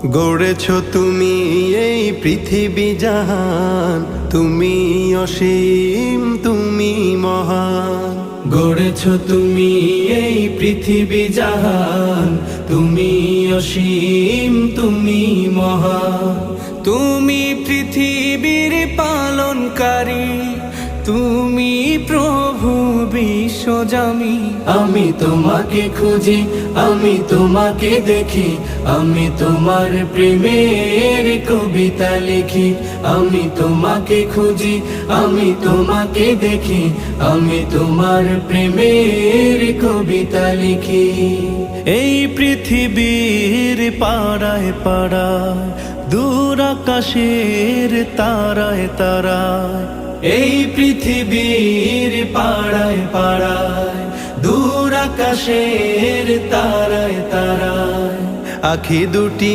গড়েছ তুমি এই পৃথিবী জাহান, তুমি অসীম তুমি মহান। গড়েছ তুমি এই পৃথিবী জাহান, তুমি অসীম তুমি মহান। তুমি পৃথিবীর পালনকারী, তুমি প্রভু বিশ্বজামি। আমি তোমাকে খুঁজি, আমি তোমাকে দেখি, আমি তোমার প্রেমের কবিতা লিখি। আমি তোমাকে খুঁজি, আমি তোমাকে দেখি, আমি তোমার প্রেমের কবিতা লিখি। এই পৃথিবীর পাড়ায় পাড়ায়, দূর আকাশের তারায় তারায়, এই পৃথিবীর পাড়ায় পাড়ায়, দূর আকাশের তারায় তারায়, আখি দুটি